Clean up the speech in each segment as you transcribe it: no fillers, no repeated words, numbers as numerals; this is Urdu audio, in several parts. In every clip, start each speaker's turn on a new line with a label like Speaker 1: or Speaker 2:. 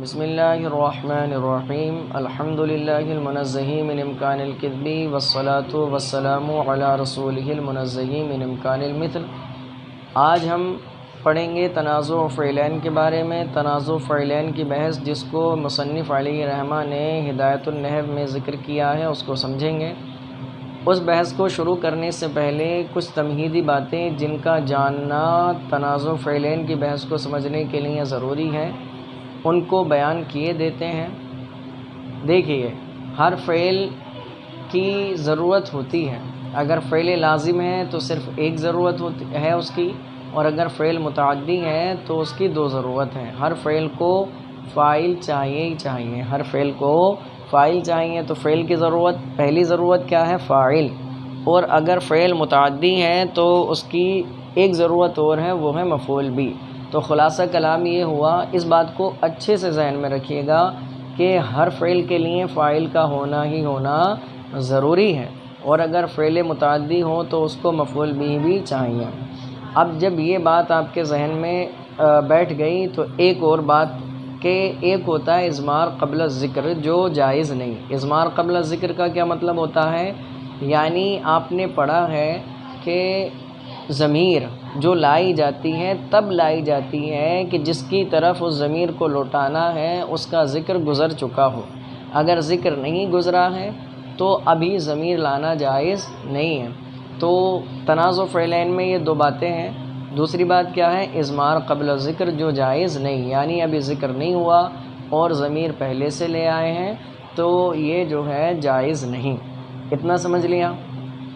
Speaker 1: بسم اللہ الرحمن الرحیم الحمد للہ المنزہ من امکان الکذب والصلاة والسلام علی رسولہ المنزہ من امکان المثل۔ آج ہم پڑھیں گے تنازع فعلین کے بارے میں، تنازع فعلین کی بحث جس کو مصنف علیہ رحمہ نے ہدایت النحو میں ذکر کیا ہے، اس کو سمجھیں گے۔ اس بحث کو شروع کرنے سے پہلے کچھ تمہیدی باتیں جن کا جاننا تنازع فعلین کی بحث کو سمجھنے کے لیے ضروری ہے، ان کو بیان کیے دیتے ہیں۔ دیکھیے، ہر فعل کی ضرورت ہوتی ہے۔ اگر فعل لازم ہے تو صرف ایک ضرورت ہوتی ہے اس کی، اور اگر فعل متعدی ہے تو اس کی دو ضرورت ہیں۔ ہر فعل کو فاعل چاہیے ہی چاہیے، ہر فعل کو فاعل چاہیے۔ تو فعل کی ضرورت، پہلی ضرورت کیا ہے؟ فاعل۔ اور اگر فعل متعدی ہے تو اس کی ایک ضرورت اور ہے، وہ ہے مفعول بھی۔ تو خلاصہ کلام یہ ہوا، اس بات کو اچھے سے ذہن میں رکھیے گا کہ ہر فعل کے لیے فاعل کا ہونا ہی ہونا ضروری ہے، اور اگر فعل متعدی ہو تو اس کو مفعول بھی چاہیے۔ اب جب یہ بات آپ کے ذہن میں بیٹھ گئی تو ایک اور بات کہ ایک ہوتا ہے اضمار قبل الذکر جو جائز نہیں۔ اضمار قبل الذکر کا کیا مطلب ہوتا ہے؟ یعنی آپ نے پڑھا ہے کہ ضمیر جو لائی جاتی ہے تب لائی جاتی ہے کہ جس کی طرف اس ضمیر کو لوٹانا ہے اس کا ذکر گزر چکا ہو۔ اگر ذکر نہیں گزرا ہے تو ابھی ضمیر لانا جائز نہیں ہے۔ تو تنازع فعلین میں یہ دو باتیں ہیں۔ دوسری بات کیا ہے؟ اضمار قبل ذکر جو جائز نہیں، یعنی ابھی ذکر نہیں ہوا اور ضمیر پہلے سے لے آئے ہیں تو یہ جو ہے جائز نہیں۔ اتنا سمجھ لیا؟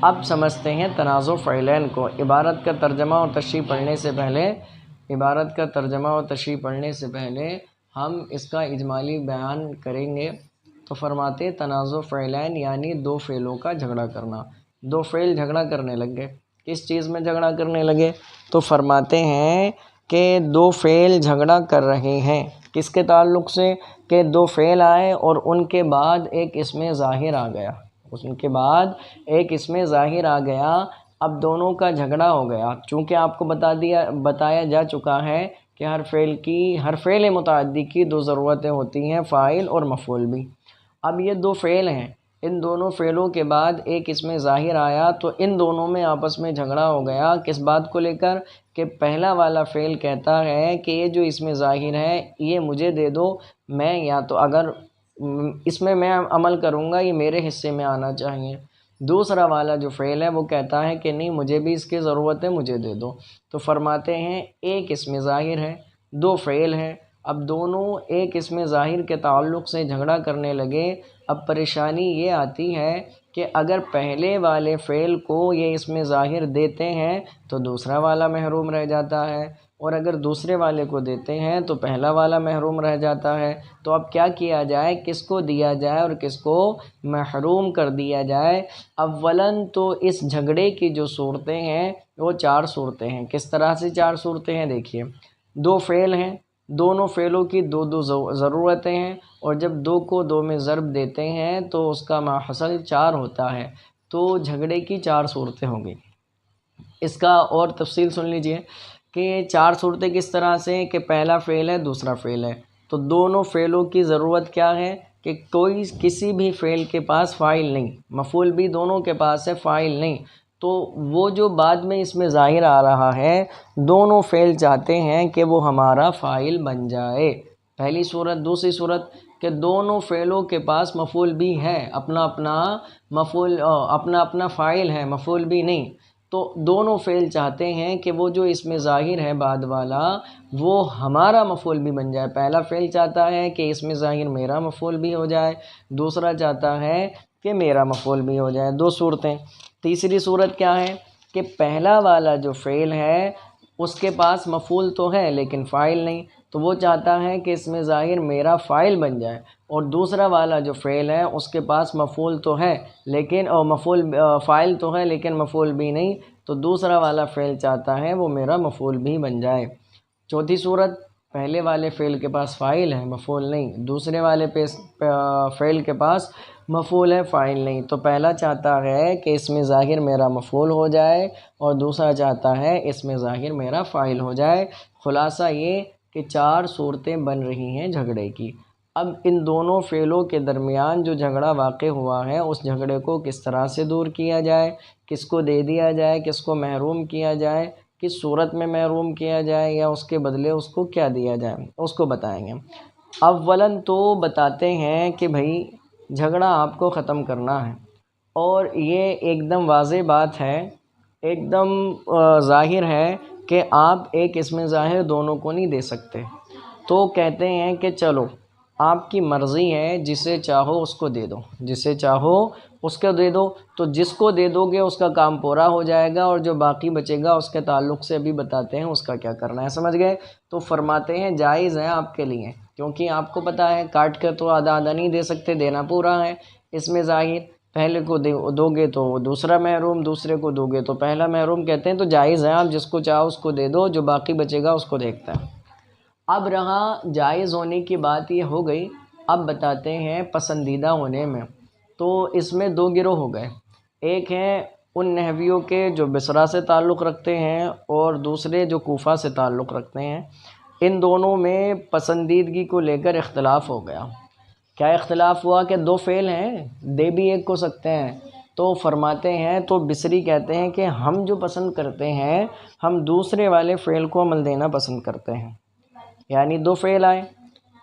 Speaker 1: اب سمجھتے ہیں تنازع فعلین کو۔ عبارت کا ترجمہ اور تشریح پڑھنے سے پہلے ہم اس کا اجمالی بیان کریں گے۔ تو فرماتے تنازع فعلین یعنی دو فعلوں کا جھگڑا کرنا۔ دو فعل جھگڑا کرنے لگے، کس چیز میں جھگڑا کرنے لگے؟ تو فرماتے ہیں کہ دو فعل جھگڑا کر رہے ہیں، کس کے تعلق سے؟ کہ دو فعل آئے اور ان کے بعد ایک اسم ظاہر آ گیا، اب دونوں کا جھگڑا ہو گیا۔ چونکہ آپ کو بتایا جا چکا ہے کہ ہر فعل متعدی کی دو ضرورتیں ہوتی ہیں، فاعل اور مفعول بھی۔ اب یہ دو فعل ہیں، ان دونوں فعلوں کے بعد ایک اسم ظاہر آیا تو ان دونوں میں آپس میں جھگڑا ہو گیا۔ کس بات کو لے کر؟ کہ پہلا والا فعل کہتا ہے کہ یہ جو اسم ظاہر ہے یہ مجھے دے دو، میں یا تو اگر اس میں عمل کروں گا یہ میرے حصے میں آنا چاہیے۔ دوسرا والا جو فعل ہے وہ کہتا ہے کہ نہیں، مجھے بھی اس کی ضرورت ہے، مجھے دے دو۔ تو فرماتے ہیں ایک اسم ظاہر ہے، دو فعل ہیں، اب دونوں ایک اسم ظاہر کے تعلق سے جھگڑا کرنے لگے۔ اب پریشانی یہ آتی ہے کہ اگر پہلے والے فعل کو یہ اسم ظاہر دیتے ہیں تو دوسرا والا محروم رہ جاتا ہے، اور اگر دوسرے والے کو دیتے ہیں تو پہلا والا محروم رہ جاتا ہے۔ تو اب کیا کیا جائے؟ کس کو دیا جائے اور کس کو محروم کر دیا جائے؟ اولاً تو اس جھگڑے کی جو صورتیں ہیں وہ چار صورتیں ہیں۔ کس طرح سے چار صورتیں ہیں؟ دیکھیے، دو فعل ہیں، دونوں فعلوں کی دو دو ضرورتیں ہیں، اور جب دو کو دو میں ضرب دیتے ہیں تو اس کا ماحصل چار ہوتا ہے، تو جھگڑے کی چار صورتیں ہوں گی۔ اس کا اور تفصیل سن لیجئے کہ چار صورتیں کس طرح سے، کہ پہلا فعل ہے، دوسرا فعل ہے، تو دونوں فعلوں کی ضرورت کیا ہے؟ کہ کسی بھی فعل کے پاس فاعل نہیں، مفعول بھی دونوں کے پاس ہے، فاعل نہیں، تو وہ جو بعد میں اس میں ظاہر آ رہا ہے دونوں فعل چاہتے ہیں کہ وہ ہمارا فاعل بن جائے۔ پہلی صورت۔ دوسری صورت کہ دونوں فعلوں کے پاس مفعول بھی ہے، اپنا اپنا فاعل ہے، مفعول بھی نہیں، تو دونوں فعل چاہتے ہیں کہ وہ جو اس میں ظاہر ہے بعد والا وہ ہمارا مفعول بھی بن جائے۔ پہلا فعل چاہتا ہے کہ اس میں ظاہر میرا مفعول بھی ہو جائے، دوسرا چاہتا ہے کہ میرا مفعول بھی ہو جائے، دو صورتیں۔ تیسری صورت کیا ہے؟ کہ پہلا والا جو فعل ہے اس کے پاس مفعول تو ہے لیکن فاعل نہیں، تو وہ چاہتا ہے کہ اس میں ظاہر میرا فاعل بن جائے، اور دوسرا والا جو فعل ہے اس کے پاس مفعول تو ہے لیکن فاعل تو ہے لیکن مفعول بھی نہیں، تو دوسرا والا فعل چاہتا ہے وہ میرا مفعول بھی بن جائے۔ چوتھی صورت، پہلے والے فعل کے پاس فاعل ہے، مفعول نہیں، دوسرے والے فعل کے پاس مفعول ہے، فاعل نہیں، تو پہلا چاہتا ہے کہ اس میں ظاہر میرا مفعول ہو جائے اور دوسرا چاہتا ہے اس میں ظاہر میرا فاعل ہو جائے۔ خلاصہ یہ کہ 4 صورتیں بن رہی ہیں جھگڑے کی۔ اب ان دونوں فعلوں کے درمیان جو جھگڑا واقع ہوا ہے اس جھگڑے کو کس طرح سے دور کیا جائے، کس کو دے دیا جائے، کس کو محروم کیا جائے، کس صورت میں محروم کیا جائے، یا اس کے بدلے اس کو کیا دیا جائے، اس کو بتائیں گے۔ اولاً تو بتاتے ہیں کہ بھائی جھگڑا آپ کو ختم کرنا ہے، اور یہ ایک دم واضح بات ہے، ایک دم ظاہر ہے کہ آپ ایک اسم ظاہر دونوں کو نہیں دے سکتے۔ تو کہتے ہیں کہ چلو آپ کی مرضی ہے، جسے چاہو اس کو دے دو، جسے چاہو اس کو دے دو۔ تو جس کو دے دو گے اس کا کام پورا ہو جائے گا، اور جو باقی بچے گا اس کے تعلق سے ابھی بتاتے ہیں اس کا کیا کرنا ہے، سمجھ گئے؟ تو فرماتے ہیں جائز ہے آپ کے لیے، کیونکہ آپ کو پتہ ہے کاٹ کر تو آدھا آدھا نہیں دے سکتے، دینا پورا ہے۔ اس میں ظاہر پہلے کو دو گے تو دوسرا محروم، دوسرے کو دو گے تو پہلا محروم، کہتے ہیں تو جائز ہے، آپ جس کو چاہو اس کو دے دو، جو باقی بچے گا اس کو دیکھتا ہے۔ اب رہا جائز ہونے کی بات، یہ ہو گئی۔ اب بتاتے ہیں پسندیدہ ہونے میں، تو اس میں 2 گروہ ہو گئے، ایک ہیں ان نحویوں کے جو بصرہ سے تعلق رکھتے ہیں، اور دوسرے جو کوفہ سے تعلق رکھتے ہیں۔ ان دونوں میں پسندیدگی کو لے کر اختلاف ہو گیا۔ کیا اختلاف ہوا کہ 2 فعل ہیں، دے بھی ایک کو سکتے ہیں۔ تو فرماتے ہیں، تو بصری کہتے ہیں کہ ہم جو پسند کرتے ہیں، ہم دوسرے والے فعل کو عمل دینا پسند کرتے ہیں۔ یعنی 2 فعل آئے،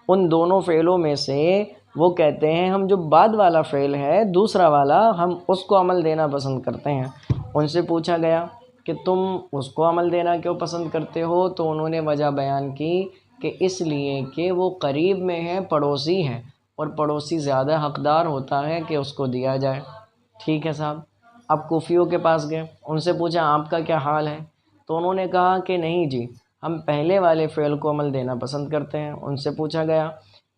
Speaker 1: ان دونوں فعلوں میں سے وہ کہتے ہیں ہم جو بعد والا فعل ہے دوسرا والا، ہم اس کو عمل دینا پسند کرتے ہیں۔ ان سے پوچھا گیا کہ تم اس کو عمل دینا کیوں پسند کرتے ہو؟ تو انہوں نے وجہ بیان کی کہ اس لیے کہ وہ قریب میں ہے، پڑوسی ہے، اور پڑوسی زیادہ حقدار ہوتا ہے کہ اس کو دیا جائے۔ ٹھیک ہے صاحب، اب کوفیوں کے پاس گئے، ان سے پوچھا آپ کا کیا حال ہے؟ تو انہوں نے کہا کہ نہیں جی، ہم پہلے والے فعل کو عمل دینا پسند کرتے ہیں۔ ان سے پوچھا گیا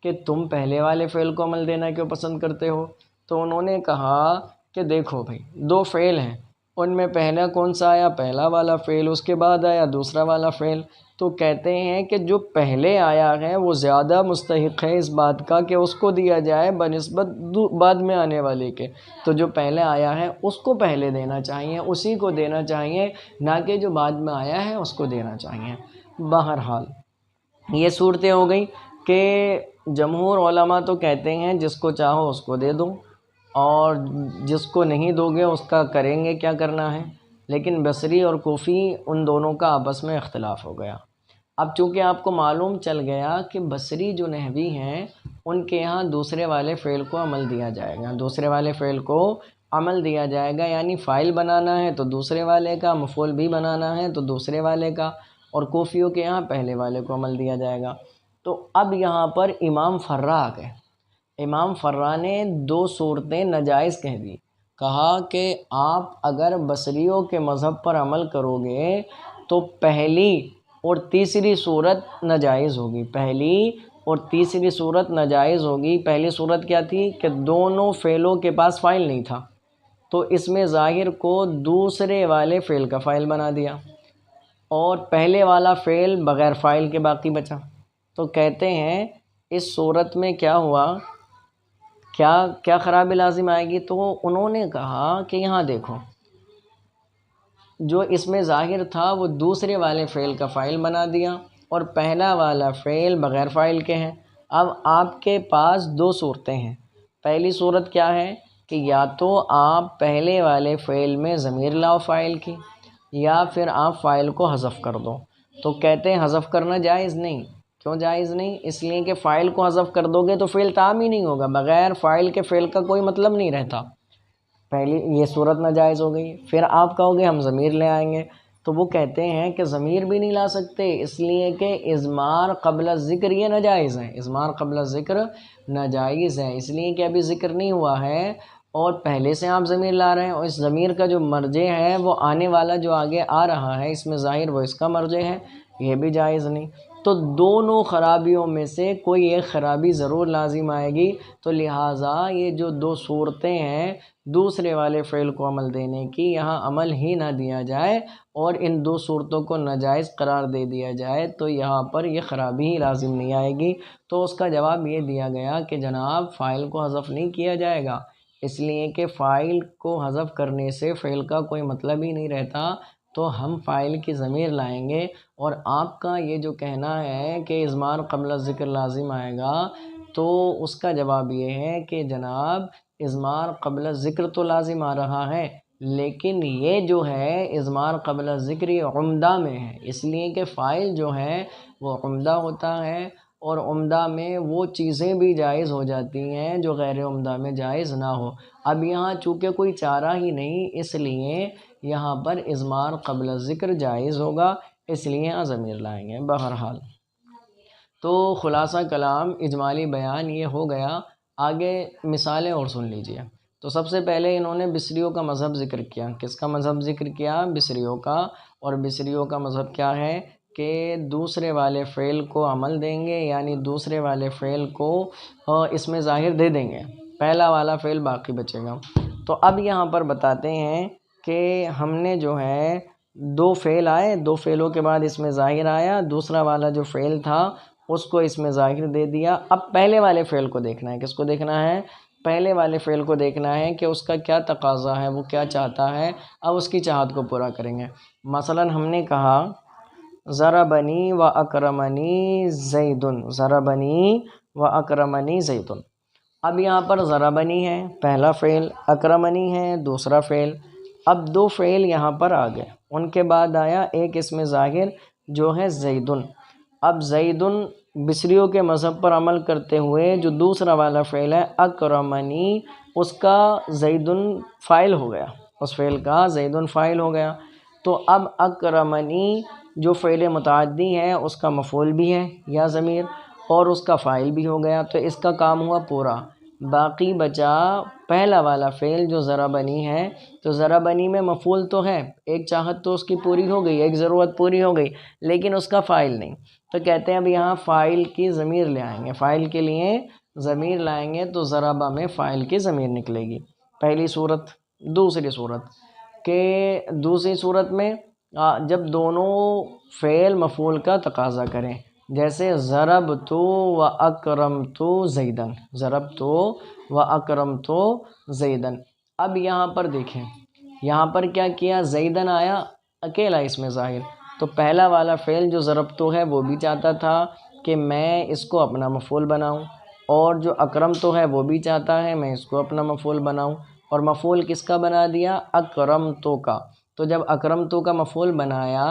Speaker 1: کہ تم پہلے والے فعل کو عمل دینا کیوں پسند کرتے ہو؟ تو انہوں نے کہا کہ دیکھو بھائی، 2 فعل ہیں، ان میں پہلا کون سا آیا؟ پہلا والا فعل، اس کے بعد آیا دوسرا والا فعل۔ تو کہتے ہیں کہ جو پہلے آیا ہے وہ زیادہ مستحق ہے اس بات کا کہ اس کو دیا جائے بنسبت بعد میں آنے والے کے۔ تو جو پہلے آیا ہے اس کو پہلے دینا چاہیے، اسی کو دینا چاہیے، نہ کہ جو بعد میں آیا ہے اس کو دینا چاہیے۔ بہرحال یہ صورتیں ہو گئی کہ جمہور علماء تو کہتے ہیں جس کو چاہو اس کو دے دو، اور جس کو نہیں دو گے اس کا کریں گے کیا کرنا ہے۔ لیکن بصری اور کوفی ان دونوں کا آپس میں اختلاف ہو گیا۔ اب چونکہ آپ کو معلوم چل گیا کہ بصری جو نحوی ہیں ان کے یہاں دوسرے والے فعل کو عمل دیا جائے گا، دوسرے والے فعل کو عمل دیا جائے گا، یعنی فاعل بنانا ہے تو دوسرے والے کا، مفعول بھی بنانا ہے تو دوسرے والے کا، اور کوفیوں کے یہاں پہلے والے کو عمل دیا جائے گا۔ تو اب یہاں پر امام فرا آ گئے۔ امام فرا نے 2 صورتیں ناجائز کہہ دی، کہا کہ آپ اگر بصریوں کے مذہب پر عمل کرو گے تو پہلی اور تیسری صورت ناجائز ہوگی، پہلی اور تیسری صورت ناجائز ہوگی۔ پہلی صورت کیا تھی کہ دونوں فعلوں کے پاس فاعل نہیں تھا، تو اس میں ظاہر کو دوسرے والے فعل کا فاعل بنا دیا، اور پہلے والا فعل بغیر فاعل کے باقی بچا۔ تو کہتے ہیں اس صورت میں کیا ہوا، کیا خرابی لازم آئے گی؟ تو انہوں نے کہا کہ یہاں دیکھو، جو اس میں ظاہر تھا وہ دوسرے والے فعل کا فاعل بنا دیا، اور پہلا والا فعل بغیر فاعل کے ہیں۔ اب آپ کے پاس 2 صورتیں ہیں۔ پہلی صورت کیا ہے کہ یا تو آپ پہلے والے فعل میں ضمیر لاؤ فاعل کی، یا پھر آپ فاعل کو حذف کر دو۔ تو کہتے ہیں حذف کرنا جائز نہیں۔ کیوں جائز نہیں؟ اس لیے کہ فاعل کو حذف کر دو گے تو فعل تام ہی نہیں ہوگا، بغیر فاعل کے فعل کا کوئی مطلب نہیں رہتا۔ پہلی یہ صورت ناجائز ہو گئی۔ پھر آپ کہو گے ہم ضمیر لے آئیں گے، تو وہ کہتے ہیں کہ ضمیر بھی نہیں لا سکتے، اس لیے کہ اضمار قبل الذکر یہ ناجائز ہے، اضمار قبل الذکر ناجائز ہے، اس لیے کہ ابھی ذکر نہیں ہوا ہے اور پہلے سے آپ ضمیر لا رہے ہیں، اور اس ضمیر کا جو مرجع ہے وہ آنے والا جو آگے آ رہا ہے اس میں ظاہر وہ اس کا مرجع ہے، یہ بھی جائز نہیں۔ تو دونوں خرابیوں میں سے کوئی ایک خرابی ضرور لازم آئے گی، تو لہٰذا یہ جو 2 صورتیں ہیں دوسرے والے فعل کو عمل دینے کی، یہاں عمل ہی نہ دیا جائے اور ان 2 صورتوں کو ناجائز قرار دے دیا جائے، تو یہاں پر یہ خرابی ہی لازم نہیں آئے گی۔ تو اس کا جواب یہ دیا گیا کہ جناب فاعل کو حذف نہیں کیا جائے گا، اس لیے کہ فاعل کو حذف کرنے سے فعل کا کوئی مطلب ہی نہیں رہتا، تو ہم فاعل کی ضمیر لائیں گے، اور آپ کا یہ جو کہنا ہے کہ اضمار قبل ذکر لازم آئے گا، تو اس کا جواب یہ ہے کہ جناب اضمار قبل ذکر تو لازم آ رہا ہے، لیکن یہ جو ہے اضمار قبل ذکر یہ عمدہ میں ہے، اس لیے کہ فاعل جو ہے وہ عمدہ ہوتا ہے، اور عمدہ میں وہ چیزیں بھی جائز ہو جاتی ہیں جو غیر عمدہ میں جائز نہ ہو۔ اب یہاں چونکہ کوئی چارہ ہی نہیں، اس لیے یہاں پر اضمار قبل ذکر جائز ہوگا، اس لیے یہاں ضمیر لائیں گے۔ بہرحال تو خلاصہ کلام اجمالی بیان یہ ہو گیا، آگے مثالیں اور سن لیجئے۔ تو سب سے پہلے انہوں نے بصریوں کا مذہب ذکر کیا۔ کس کا مذہب ذکر کیا؟ بصریوں کا۔ اور بصریوں کا مذہب کیا ہے کہ دوسرے والے فعل کو عمل دیں گے، یعنی دوسرے والے فعل کو اس میں ظاہر دے دیں گے، پہلا والا فعل باقی بچے گا۔ تو اب یہاں پر بتاتے ہیں کہ ہم نے جو ہے دو فعل آئے، دو فعلوں کے بعد اس میں ظاہر آیا، دوسرا والا جو فعل تھا اس کو اس میں ظاہر دے دیا۔ اب پہلے والے فعل کو دیکھنا ہے۔ کس کو دیکھنا ہے؟ پہلے والے فعل کو دیکھنا ہے کہ اس کا کیا تقاضا ہے، وہ کیا چاہتا ہے، اب اس کی چاہت کو پورا کریں گے۔ مثلا ہم نے کہا ضربنی و اکرمنی زید، ضربنی و اکرمنی زید۔ اب یہاں پر ضربنی ہے پہلا فعل، اکرمنی ہے دوسرا فعل۔ اب دو فعل یہاں پر آ گئے، ان کے بعد آیا ایک اس میں ظاہر جو ہے زیدن۔ اب زیدن بصریوں کے مذہب پر عمل کرتے ہوئے جو دوسرا والا فعل ہے اکرمنی، اس کا زیدن فاعل ہو گیا، اس فعل کا زیدن فاعل ہو گیا۔ تو اب اکرمنی جو فعل متعدی ہے اس کا مفعول بھی ہے یا ضمیر، اور اس کا فاعل بھی ہو گیا، تو اس کا کام ہوا پورا۔ باقی بچا پہلا والا فعل جو ضربنی ہے، تو ضربنی میں مفعول تو ہے، ایک چاہت تو اس کی پوری ہو گئی، ایک ضرورت پوری ہو گئی، لیکن اس کا فاعل نہیں۔ تو کہتے ہیں اب یہاں فاعل کی ضمیر لے آئیں گے، فاعل کے لیے ضمیر لائیں گے، تو ضربہ میں فاعل کی ضمیر نکلے گی، پہلی صورت۔ دوسری صورت کہ دوسری صورت میں جب دونوں فعل مفعول کا تقاضا کریں، جیسے ضربت و اکرمت زیدن، ضربت و اکرمت زیدن۔ اب یہاں پر دیکھیں، یہاں پر کیا کیا، زیدن آیا اکیلا اس میں ظاہر، تو پہلا والا فعل جو ضربت ہے وہ بھی چاہتا تھا کہ میں اس کو اپنا مفعول بناؤں، اور جو اکرمت ہے وہ بھی چاہتا ہے میں اس کو اپنا مفعول بناؤں، اور مفعول کس کا بنا دیا؟ اکرمتو کا۔ تو جب اکرمتو کا مفعول بنایا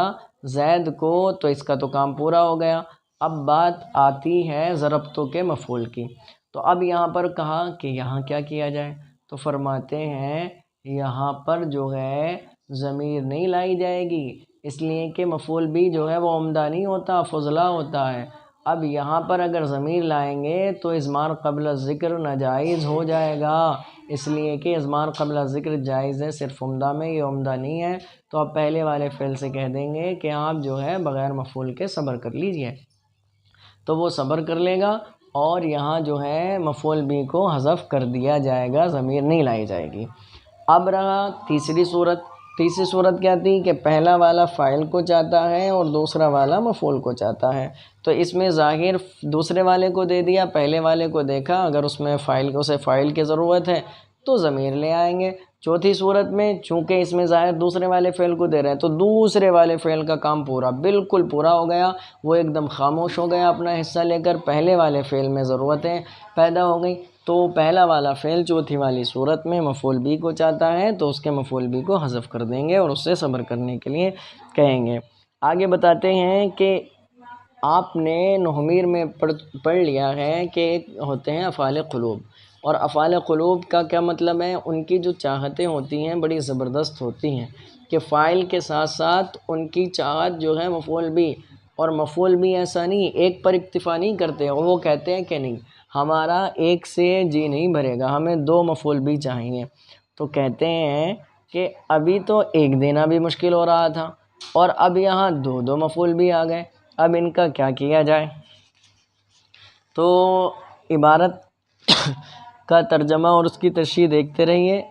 Speaker 1: زید کو، تو اس کا تو کام پورا ہو گیا۔ اب بات آتی ہے ضربتو کے مفعول کی، تو اب یہاں پر کہا کہ یہاں کیا کیا جائے، تو فرماتے ہیں یہاں پر جو ہے ضمیر نہیں لائی جائے گی، اس لیے کہ مفعول بھی جو ہے وہ عمدہ نہیں ہوتا، فضلہ ہوتا ہے۔ اب یہاں پر اگر ضمیر لائیں گے تو اضمار قبل ذکر ناجائز ہو جائے گا، اس لیے کہ اضمار قبل ذکر جائز ہے صرف عمدہ میں، یہ عمدہ نہیں ہے۔ تو اب پہلے والے فعل سے کہہ دیں گے کہ آپ جو ہے بغیر مفعول کے صبر کر لیجئے، تو وہ صبر کر لے گا، اور یہاں جو ہے مفعول بھی کو حذف کر دیا جائے گا، ضمیر نہیں لائی جائے گی۔ اب رہا تیسری صورت۔ تیسری صورت کیا تھی کہ پہلا والا فاعل کو چاہتا ہے اور دوسرا والا مفعول کو چاہتا ہے، تو اس میں ظاہر دوسرے والے کو دے دیا، پہلے والے کو دیکھا اگر اس میں اسے فاعل کی ضرورت ہے تو ضمیر لے آئیں گے۔ چوتھی صورت میں چونکہ اس میں ظاہر دوسرے والے فعل کو دے رہے ہیں، تو دوسرے والے فعل کا کام پورا بالکل پورا ہو گیا، وہ ایک دم خاموش ہو گیا اپنا حصہ لے کر، پہلے والے فعل میں ضرورتیں پیدا ہو گئیں، تو پہلا والا فعل چوتھی والی صورت میں مفعول بھی کو چاہتا ہے تو اس کے مفعول بھی کو حذف کر دیں گے اور اس سے صبر کرنے کے لیے کہیں گے۔ آگے بتاتے ہیں کہ آپ نے نحمیر میں پڑھ لیا ہے کہ ہوتے ہیں افعال قلوب، اور افعال قلوب کا کیا مطلب ہے، ان کی جو چاہتیں ہوتی ہیں بڑی زبردست ہوتی ہیں، کہ فاعل کے ساتھ ساتھ ان کی چاہت جو ہے مفعول بھی، اور مفعول بھی ایسا نہیں ایک پر اکتفا نہیں کرتے، اور وہ کہتے ہیں کہ نہیں ہمارا ایک سے جی نہیں بھرے گا، ہمیں دو مفعول بھی چاہیے۔ تو کہتے ہیں کہ ابھی تو ایک دینا بھی مشکل ہو رہا تھا، اور اب یہاں دو مفعول بھی آ گئے، اب ان کا کیا کیا جائے؟ تو عبارت کا ترجمہ اور اس کی تشریح دیکھتے رہیے،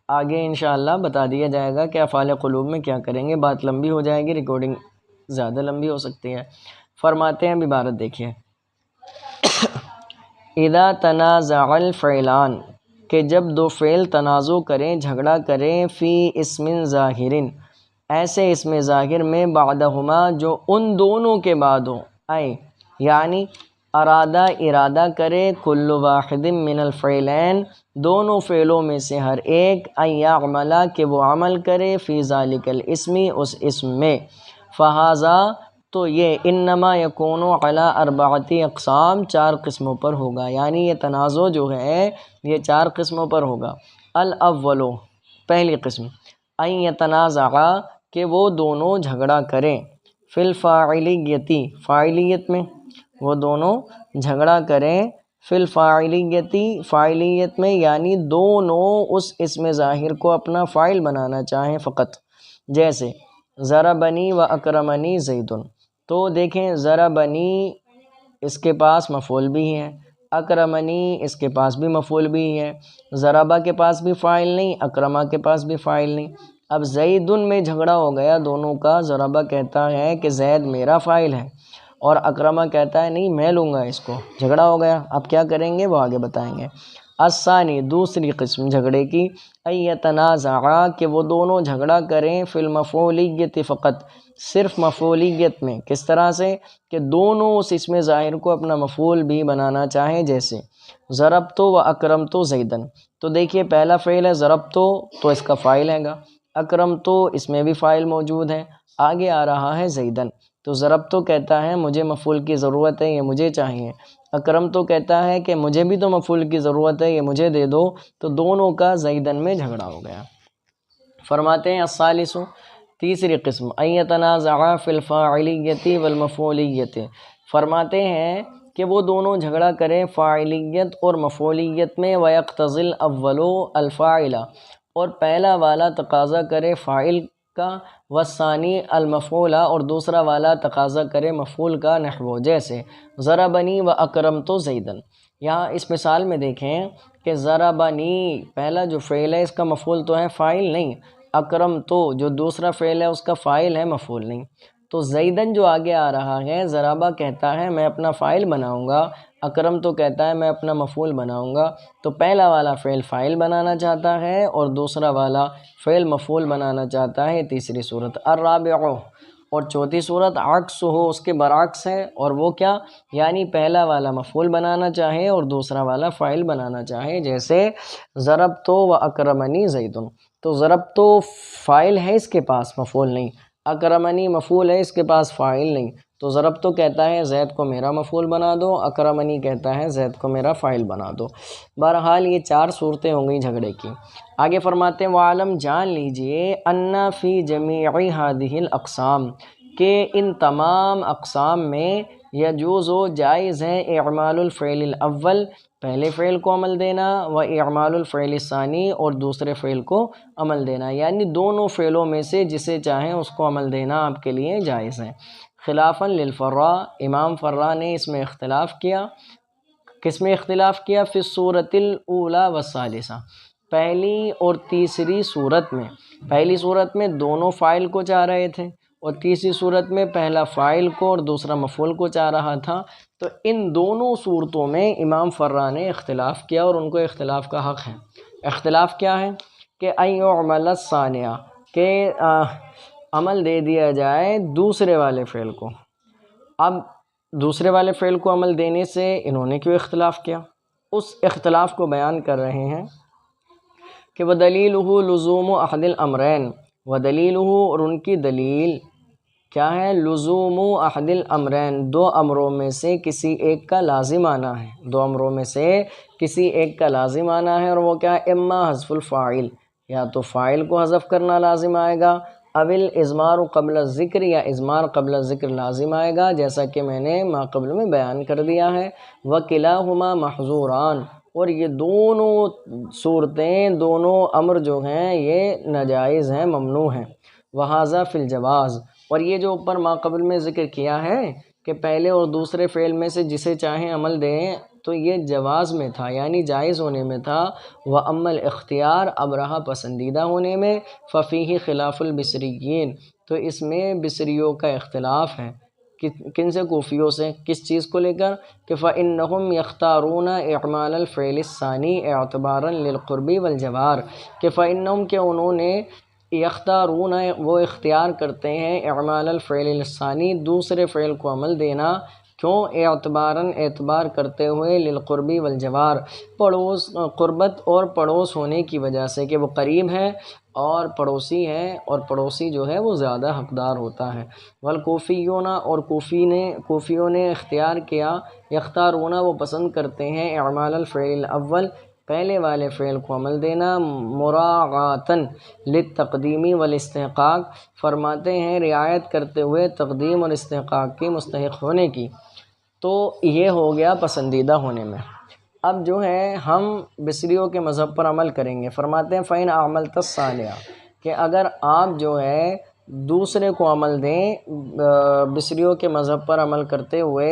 Speaker 1: آگے انشاءاللہ بتا دیا جائے گا کہ افعال قلوب میں کیا کریں گے، بات لمبی ہو جائے گی، ریکارڈنگ زیادہ لمبی ہو سکتی ہے۔ فرماتے ہیں عبارت دیکھیے، اذا تنازع الفعلان، کہ جب دو فعل تنازع کریں، جھگڑا کریں، فی اسم ظاہر، ایسے اسم ظاہر میں بعدہما جو ان دونوں کے بعد ہو، آئے یعنی ارادہ کرے کل واحد من الفعلین دونوں فعلوں میں سے ہر ایک ان یعمل کہ وہ عمل کرے فی ذالک الاسم اس اسم میں، فہذا تو یہ انما یکون علی اربعۃ اقسام چار قسموں پر ہوگا، یعنی یہ تنازع جو ہے یہ چار قسموں پر ہوگا۔ الاولو پہلی قسم ان یتنازعا کہ وہ دونوں جھگڑا کریں، فی الفاعلیتی فاعلیت میں، وہ دونوں جھگڑا کریں فی الفاعلیتی فاعلیت میں، یعنی دونوں اس اسم ظاہر کو اپنا فاعل بنانا چاہیں فقط، جیسے ضربنی و اکرمنی زید، تو دیکھیں ضربنی اس کے پاس مفعول بھی ہے، اکرمنی اس کے پاس بھی مفعول بھی ہے، ضربہ کے پاس بھی فاعل نہیں، اکرمہ کے پاس بھی فاعل نہیں۔ اب زیدن میں جھگڑا ہو گیا دونوں کا، ضربہ کہتا ہے کہ زید میرا فاعل ہے اور اکرمہ کہتا ہے نہیں میں لوں گا اس کو، جھگڑا ہو گیا، اب کیا کریں گے وہ آگے بتائیں گے۔ الثانی دوسری قسم جھگڑے کی ان یتنازعا کہ وہ دونوں جھگڑا کریں فی المفعولیت فقط صرف مفعولیت میں، کس طرح سے کہ دونوں اس اسم ظاہر کو اپنا مفعول بھی بنانا چاہیں، جیسے ضربتو و اکرمتو زیدن، تو دیکھیے پہلا فعل ہے ضربتو تو اس کا فاعل ہے گا، اکرمتو اس میں بھی فاعل موجود ہے، آگے آ رہا ہے زیدن، تو ضربتو کہتا ہے مجھے مفعول کی ضرورت ہے یہ مجھے چاہیے، اکرمتو کہتا ہے کہ مجھے بھی تو مفعول کی ضرورت ہے یہ مجھے دے دو، تو دونوں کا زیدن میں جھگڑا ہو گیا۔ فرماتے ہیں الثالث تیسری قسم ان یتنازعا فی الفاعلیت والمفعولیت، فرماتے ہیں کہ وہ دونوں جھگڑا کریں فاعلیت اور مفعولیت میں، ویقتضی الاول الفاعل اور پہلا والا تقاضا کرے فاعل کا، والثانی المفعول اور دوسرا والا تقاضا کرے مفعول کا، نحو جیسے ضربنی و اکرمتو زیدن۔ یہاں اس مثال میں دیکھیں کہ ضربنی پہلا جو فعل ہے اس کا مفعول تو ہے فاعل نہیں، اکرمتو جو دوسرا فعل ہے اس کا فاعل ہے مفعول نہیں، تو زیدن جو آگے آ رہا ہے ضربہ کہتا ہے میں اپنا فاعل بناؤں گا، اکرمتو کہتا ہے میں اپنا مفعول بناؤں گا، تو پہلا والا فعل فاعل بنانا چاہتا ہے اور دوسرا والا فعل مفعول بنانا چاہتا ہے، تیسری صورت۔ الرابع اور چوتھی صورت عکس ہو اس کے برعکس ہے، اور وہ کیا یعنی پہلا والا مفعول بنانا چاہے اور دوسرا والا فاعل بنانا چاہے، جیسے ضربتو و اکرمنی زیدن، تو ضربتو فاعل ہے اس کے پاس مفعول نہیں، اکرمنی مفعول ہے اس کے پاس فاعل نہیں، تو ضربتو کہتا ہے زید کو میرا مفعول بنا دو، اکرمنی کہتا ہے زید کو میرا فاعل بنا دو۔ بہرحال یہ چار صورتیں ہوں گئی جھگڑے کی۔ آگے فرماتے ہیں وعلم جان لیجئے ان فی جمیع ہذہ الاقسام کہ ان تمام اقسام میں یجوز و جائز ہے اعمال الفعل الاول پہلے فعل کو عمل دینا، و اعمال الفعل الثانی اور دوسرے فعل کو عمل دینا، یعنی دونوں فعلوں میں سے جسے چاہیں اس کو عمل دینا آپ کے لیے جائز ہے۔ خلافاً للفراء امام فراء نے اس میں اختلاف کیا، کس میں اختلاف کیا؟ فی الصورۃ الاولی والثالثہ پہلی اور تیسری صورت میں، پہلی صورت میں دونوں فاعل کو چاہ رہے تھے اور تیسری صورت میں پہلا فاعل کو اور دوسرا مفعول کو چاہ رہا تھا، تو ان دونوں صورتوں میں امام فراء نے اختلاف کیا اور ان کو اختلاف کا حق ہے۔ اختلاف کیا ہے کہ ان یعمل الثانیہ کہ عمل دے دیا جائے دوسرے والے فعل کو۔ اب دوسرے والے فعل کو عمل دینے سے انہوں نے کیوں اختلاف کیا، اس اختلاف کو بیان کر رہے ہیں کہ وَدَلِيلُهُ لُزُومُ أَحَدِ الْأَمْرَيْنِ وَدَلِيلُهُ اور ان کی دلیل کیا ہے؟ لزوم احد الامرین دو امروں میں سے کسی ایک کا لازم آنا ہے، دو امروں میں سے کسی ایک کا لازم آنا ہے، اور وہ کیا ہے؟ اما حذف الفاعل یا تو فاعل کو حذف کرنا لازم آئے گا، اول اضمار قبل الذکر یا اضمار قبل الذکر لازم آئے گا، جیسا کہ میں نے ما قبل میں بیان کر دیا ہے۔ وکلاہما محظوران اور یہ دونوں صورتیں دونوں امر جو ہیں یہ ناجائز ہیں، ممنوع ہیں۔ وہذا فی الجواز اور یہ جو اوپر ما قبل میں ذکر کیا ہے کہ پہلے اور دوسرے فعل میں سے جسے چاہیں عمل دیں، تو یہ جواز میں تھا یعنی جائز ہونے میں تھا۔ وَأَمَّا الْاخْتِيَار اب رہا پسندیدہ ہونے میں، فَفِيهِ خِلَافُ الْبِصْرِيِّينَ تو اس میں بصریوں کا اختلاف ہے، کن سے؟ کوفیوں سے۔ کس چیز کو لے کر کہ فَإِنَّهُمْ يَخْتَارُونَ إِعْمَالَ الْفِعْلِ الثَّانِي اعْتِبَارًا لِلْقُرْبِ وَالْجَوَارِ کہ فَإِنَّهُمْ کہ انہوں نے یختارون وہ اختیار کرتے ہیں اعمال الفعل الثانی دوسرے فعل کو عمل دینا، کیوں؟ اعتبار کرتے ہوئے للقربی والجوار قربت اور پڑوس ہونے کی وجہ سے کہ وہ قریب ہے اور پڑوسی ہے، اور پڑوسی جو ہے وہ زیادہ حقدار ہوتا ہے۔ والکوفیون اور کوفیوں نے اختیار کیا، یختارون وہ پسند کرتے ہیں اعمال الفعل الاول پہلے والے فعل کو عمل دینا، مراعاتن للتقدیمی والاستحقاق فرماتے ہیں رعایت کرتے ہوئے تقدیم اور استحقاق کی مستحق ہونے کی، تو یہ ہو گیا پسندیدہ ہونے میں۔ اب جو ہے ہم بصریوں کے مذہب پر عمل کریں گے۔ فرماتے ہیں فَإِنْ أَعْمَلْتَ الصَّالِحَ کہ اگر آپ جو ہے دوسرے کو عمل دیں بصریوں کے مذہب پر عمل کرتے ہوئے،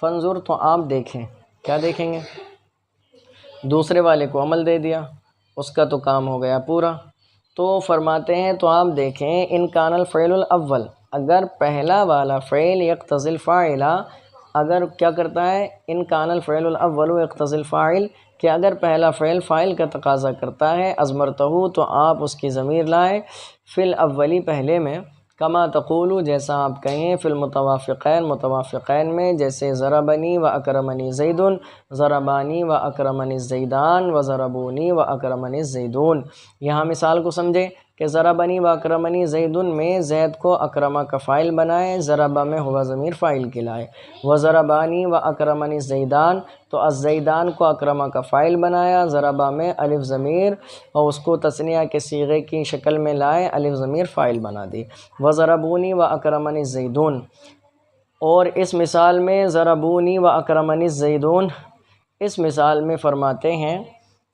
Speaker 1: فنظر تو آپ دیکھیں، کیا دیکھیں گے؟ دوسرے والے کو عمل دے دیا، اس کا تو کام ہو گیا پورا۔ تو فرماتے ہیں تو آپ دیکھیں ان کان الفعل الاول اگر پہلا والا فعل یقتضی الفاعل اگر کیا کرتا ہے، ان کان الفعل الاول یقتضی الفاعل کہ اگر پہلا فعل فاعل کا تقاضا کرتا ہے، ازمرتہو تو آپ اس کی ضمیر لائیں فی الاولی پہلے میں، کما تقولو جیسا آپ کہیں، فی المتوافقین متوافقین میں، جیسے ضربنی و اکرمنی زیدن، ضربانی و اکرمنی زیدان و ضربونی و اکرمنی زیدون۔ یہاں مثال کو سمجھیں کہ ضربنی و اکرمنی زیدن میں زید کو اکرمہ کا فاعل بنائے، ضربہ میں ہوا ضمیر فاعل کے لائے، و ضربانی و اکرمنی زیدان تو الزیدان کو اکرمہ کا فاعل بنایا، ضربہ میں الف ضمیر اور اس کو تثنیہ کے صیغے کی شکل میں لائے، الف ضمیر فاعل بنا دی، و ضربونی و اکرمنی زیدون۔ اور اس مثال میں ضربونی و اکرمنی زیدون، اس مثال میں فرماتے ہیں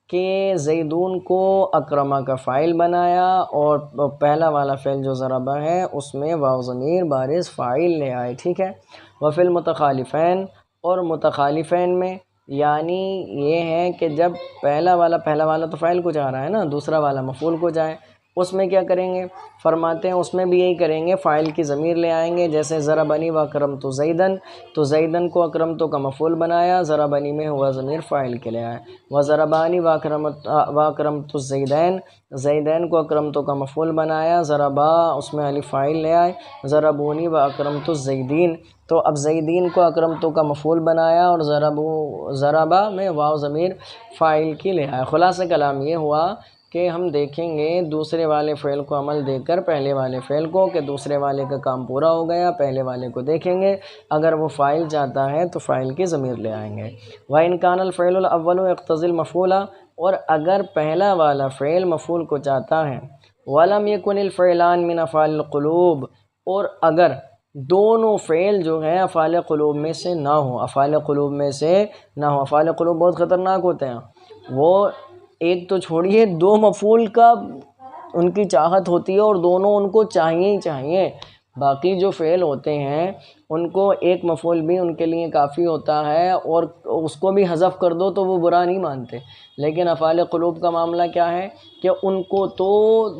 Speaker 1: کہ زیدون کو اکرمہ کا فاعل بنایا اور پہلا والا فعل جو ضربہ ہے اس میں واو ضمیر بارز فاعل لے آئے، ٹھیک ہے۔ وفی المتخالفین اور متخالفین میں یعنی یہ ہے کہ جب پہلا والا تو فاعل کو جا رہا ہے نا، دوسرا والا مفعول کو جائے، اس میں کیا کریں گے؟ فرماتے ہیں اس میں بھی یہی کریں گے، فاعل کی ضمیر لے آئیں گے، جیسے ضربنی و اکرمت زیدن تو زیدن کو اکرمتو کا مفعول بنایا، ضربنی میں ہوا ضمیر فاعل کے لے آئے، و ضربانی و اکرمت زیدین زیدین کو اکرمتو کا مفعول بنایا، ضربا اس میں الف فاعل لے آئے، ضربونی و اکرمت الزیدین تو اب زیدین کو اکرمتو کا مفعول بنایا اور ضربہ میں واو ضمیر فاعل کی لے آئے۔ خلاصہ کلام یہ ہوا کہ ہم دیکھیں گے دوسرے والے فعل کو عمل دے کر پہلے والے فعل کو کہ دوسرے والے کا کام پورا ہو گیا، پہلے والے کو دیکھیں گے، اگر وہ فاعل چاہتا ہے تو فاعل کی ضمیر لے آئیں گے۔ وَإِنْ كَانَ الْفِعْلُ الْأَوَّلُ يَقْتَضِي الْمَفْعُولَ اور اگر پہلا والا فعل مفعول کو چاہتا ہے، وَلَمْ يَكُنِ الْفِعْلَانِ مِنْ أَفْعَالِ الْقُلُوبِ اور اگر دونوں فعل جو ہیں افعال قلوب میں سے نہ ہوں، افعال قلوب میں سے نہ ہوں، افعال قلوب بہت خطرناک ہوتے ہیں، وہ ایک تو چھوڑیے دو مفعول کا ان کی چاہت ہوتی ہے اور دونوں ان کو چاہیے ہی چاہیے، باقی جو فعل ہوتے ہیں ان کو ایک مفعول بھی ان کے لیے کافی ہوتا ہے اور اس کو بھی حذف کر دو تو وہ برا نہیں مانتے، لیکن افعال قلوب کا معاملہ کیا ہے کہ ان کو تو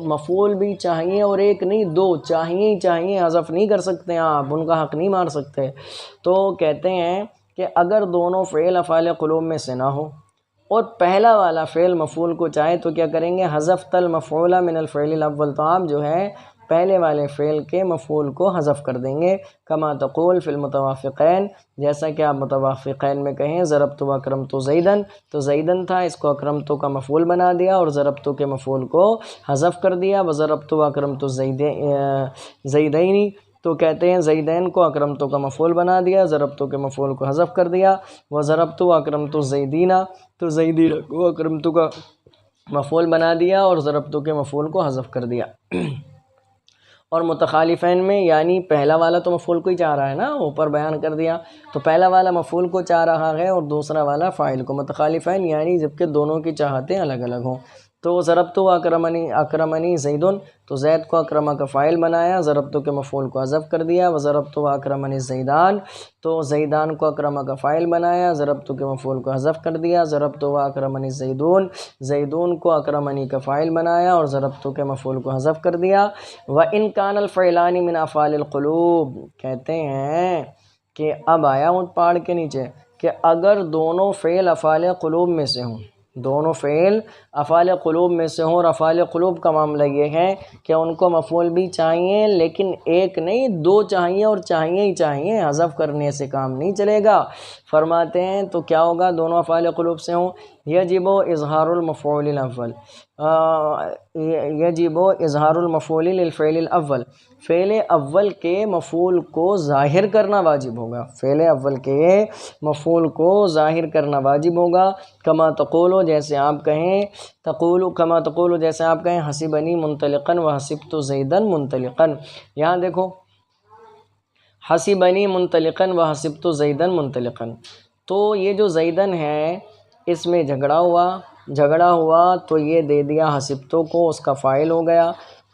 Speaker 1: مفعول بھی چاہیے اور ایک نہیں دو چاہیے ہی چاہیے، حذف نہیں کر سکتے آپ، ان کا حق نہیں مار سکتے۔ تو کہتے ہیں کہ اگر دونوں فعل افعال قلوب میں سے نہ ہو اور پہلا والا فعل مفعول کو چاہے تو کیا کریں گے؟ حذفت المفعول من الفعل الاول تو آپ جو ہے پہلے والے فعل کے مفعول کو حذف کر دیں گے، کما تقول فی المتوافقین جیسا کہ آپ متوافقین میں کہیں، ضربت و اکرمت زیدن تو زیدن تھا، اس کو اکرمتو کا مفعول بنا دیا اور ضربتو کے مفعول کو حذف کر دیا، وضربت و اکرمت زیدینی تو کہتے ہیں زیدین کو اکرمتو کا مفعول بنا دیا، ضربتو کے مفعول کو حذف کر دیا، وضربت و اکرمت زیدینہ تو زیدینہ کو اکرمتو کا مفعول بنا دیا اور ضربتو کے مفعول کو حذف کر دیا۔ اور متخالفین میں یعنی پہلا والا تو مفعول کو ہی چاہ رہا ہے نا، اوپر بیان کر دیا، تو پہلا والا مفعول کو چاہ رہا ہے اور دوسرا والا فاعل کو، متخالفین یعنی جبکہ دونوں کی چاہتیں الگ الگ ہوں۔ تو ضربت و اکرمنی زیدن تو زید کو اکرمہ کا فاعل بنایا، ضربتو کے مفعول کو حذف کر دیا، وضربت و اکرمنی زیدان تو زیدان کو اکرمہ کا فاعل بنایا، ضربتو کے مفعول کو حذف کر دیا، ضربت و اکرمنی زیدون زیدون کو اکرمنی کا فاعل بنایا اور ضربتو کے مفعول کو حذف کر دیا۔ وَإِنْ كَانَ الْفِعْلَانِ مِنْ أَفْعَالِ الْقُلُوبِ کہتے ہیں کہ اب آیا اونٹ پہاڑ کے نیچے کہ اگر دونوں فعل افعال قلوب میں سے ہوں، دونوں فعل افعال قلوب میں سے ہوں، اور افعال قلوب کا معاملہ یہ ہے کہ ان کو مفعول بھی چاہیے، لیکن ایک نہیں دو چاہیے، اور چاہیے ہی چاہیے، حذف کرنے سے کام نہیں چلے گا۔ فرماتے ہیں تو کیا ہوگا؟ دونوں افعال قلوب سے ہوں۔ یجب اظہار المفعول الاول، یجب اظہار المفعول للفعل الاول، فعل اول کے مفعول کو ظاہر کرنا واجب ہوگا، فعل اول کے مفعول کو ظاہر کرنا واجب ہوگا۔ کما تقولو، جیسے آپ کہیں، تقولو کما تقولو، جیسے آپ کہیں حسبنی منطلقاً وحسبت زیداً منطلقاً۔ یہاں دیکھو، حسبنی منطلقاً وحسبت زیداً منطلقاً، تو یہ جو زیداً ہے اس میں جھگڑا ہوا تو یہ دے دیا حسبتو کو، اس کا فاعل ہو گیا۔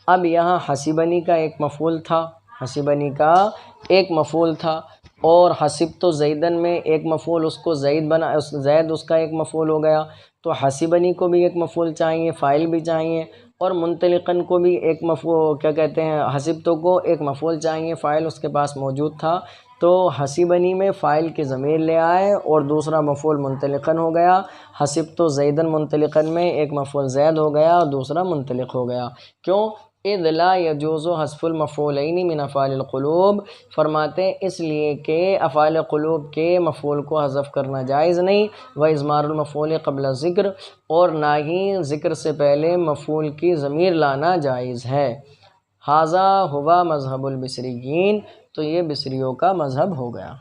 Speaker 1: اب یہاں حسبنی کا ایک مفعول تھا، حسبنی کا ایک مفعول تھا، اور حسبت زیدن میں ایک مفعول، اس کو زید بنا، زید اس کا ایک مفعول ہو گیا، تو حسبنی کو بھی ایک مفعول چاہیے، فاعل بھی چاہیے، اور منطلقاً کو بھی ایک مفعول، کیا کہتے ہیں، حسبتو کو ایک مفعول چاہیے، فاعل اس کے پاس موجود تھا، تو حسبنی میں فاعل کی ضمیر لے آئے اور دوسرا مفعول منطلقاً ہو گیا۔ حسبت زیدن منطلقاً میں ایک مفعول زید ہو گیا اور دوسرا منطلق ہو گیا۔ کیوں؟ اذ لا يجوز حذف المفعولین من افعال القلوب، فرماتے ہیں اس لیے کہ افعال قلوب کے مفعول کو حذف کرنا جائز نہیں، و اضمار المفعول قبل ذکر، اور نہ ہی ذکر سے پہلے مفعول کی ضمیر لانا جائز ہے۔ ھذا ھو مذہب البصریین، تو یہ بصریوں کا مذہب ہو گیا۔